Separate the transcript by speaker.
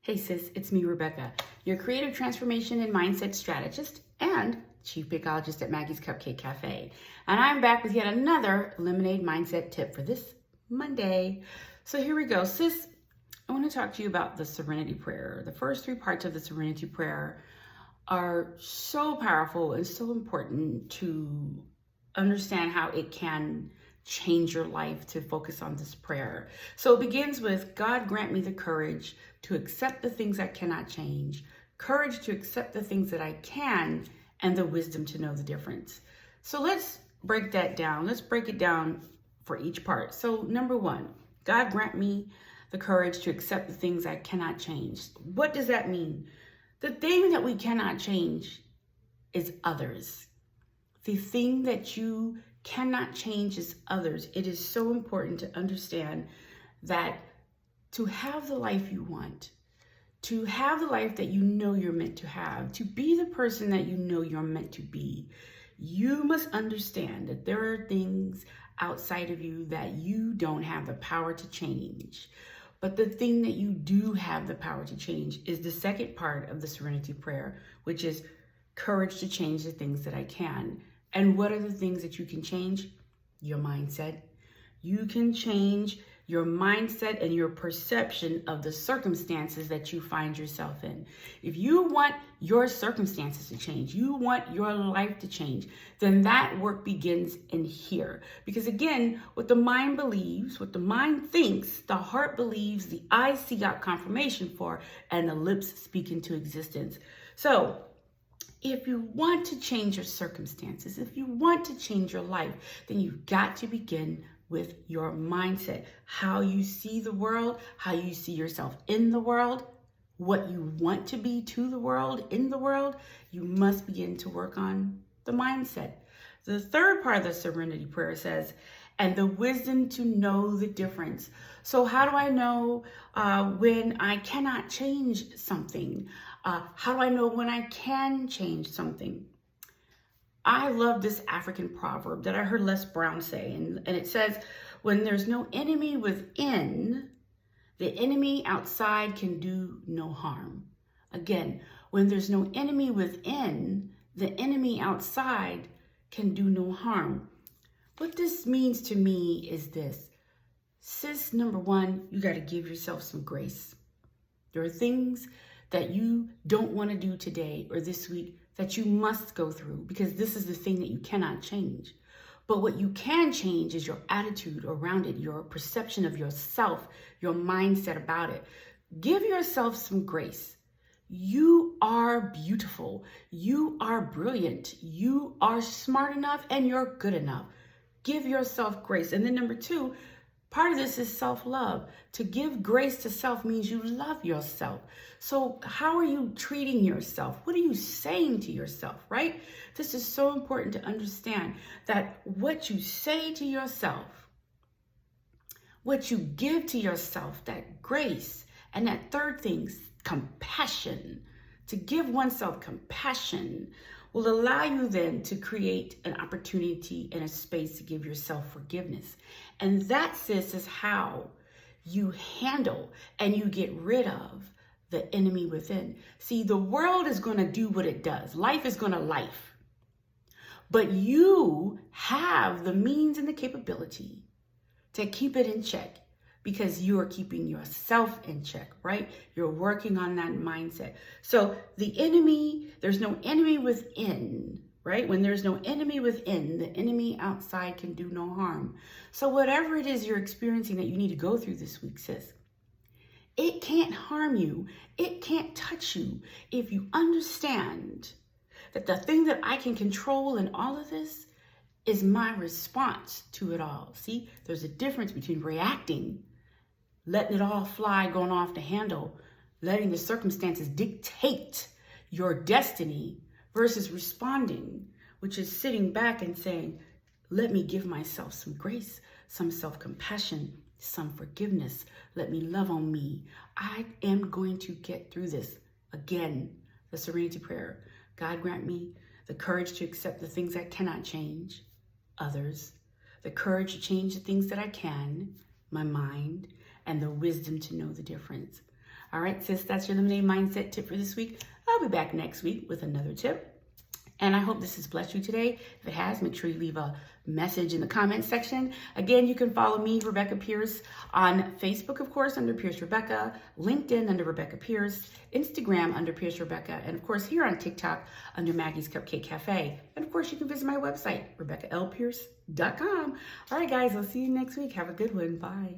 Speaker 1: Hey sis, it's me, Rebekah, your creative transformation and mindset strategist and chief bakelogist at Maggie's Cupcake Cafe. And I'm back with yet another lemonade mindset tip for this Monday. So here we go. Sis, I want to talk to you about the Serenity Prayer. The first three parts of the Serenity Prayer are so powerful and so important to understand how it can change your life to focus on this prayer. So it begins with, God grant me the courage to accept the things I cannot change, courage to accept the things that I can, and the wisdom to know the difference. So let's break that down. Let's break it down for each part. So number one, God grant me the courage to accept the things I cannot change. What does that mean? The thing that we cannot change is others. The thing that you cannot change is others. It is so important to understand that to have the life you want, to have the life that you know you're meant to have, to be the person that you know you're meant to be, you must understand that there are things outside of you that you don't have the power to change. But the thing that you do have the power to change is the second part of the Serenity Prayer, which is courage to change the things that I can. And what are the things that you can change? Your mindset. You can change your mindset and your perception of the circumstances that you find yourself in. If you want your circumstances to change, you want your life to change, then that work begins in here. Because again, what the mind believes, what the mind thinks, the heart believes, the eyes seek out confirmation for, and the lips speak into existence. So if you want to change your circumstances, if you want to change your life, then you've got to begin with your mindset, how you see the world, how you see yourself in the world, what you want to be to the world, in the world. You must begin to work on the mindset. The third part of the Serenity Prayer says, and the wisdom to know the difference. So how do I know when I cannot change something? How do I know when I can change something? I love this African proverb that I heard Les Brown say, and it says, when there's no enemy within, the enemy outside can do no harm. Again, when there's no enemy within, the enemy outside can do no harm. What this means to me is this. Sis, number one, you got to give yourself some grace. There are things that you don't want to do today or this week that you must go through, because this is the thing that you cannot change. But what you can change is your attitude around it, your perception of yourself, your mindset about it. Give yourself some grace. You are beautiful. You are brilliant. You are smart enough and you're good enough. Give yourself grace. And then number two, part of this is self-love. To give grace to self means you love yourself. So how are you treating yourself? What are you saying to yourself, right? This is so important to understand that what you say to yourself, what you give to yourself, that grace, and that third thing, compassion. To give oneself compassion will allow you then to create an opportunity and a space to give yourself forgiveness. And that, sis, is how you handle and you get rid of the enemy within. See, the world is going to do what it does. Life is going to life. But you have the means and the capability to keep it in check, because you are keeping yourself in check, right? You're working on that mindset. So the enemy, there's no enemy within, right? When there's no enemy within, the enemy outside can do no harm. So whatever it is you're experiencing that you need to go through this week, sis, it can't harm you. It can't touch you if you understand that the thing that I can control in all of this is my response to it all. See, there's a difference between reacting, letting it all fly, going off the handle, letting the circumstances dictate your destiny, versus responding, which is sitting back and saying, let me give myself some grace, some self-compassion, some forgiveness. Let me love on me. I am going to get through this. Again, the Serenity Prayer. God grant me the courage to accept the things I cannot change, others, the courage to change the things that I can, my mind, and the wisdom to know the difference. All right, sis, that's your lemonade mindset tip for this week. I'll be back next week with another tip. And I hope this has blessed you today. If it has, make sure you leave a message in the comment section. Again, you can follow me, Rebekah Pierce, on Facebook, of course, under Pierce Rebekah, LinkedIn under Rebekah Pierce, Instagram under Pierce Rebekah, and of course here on TikTok under Maggie's Cupcake Cafe. And of course, you can visit my website, RebekahLPierce.com. All right, guys, I'll see you next week. Have a good one. Bye.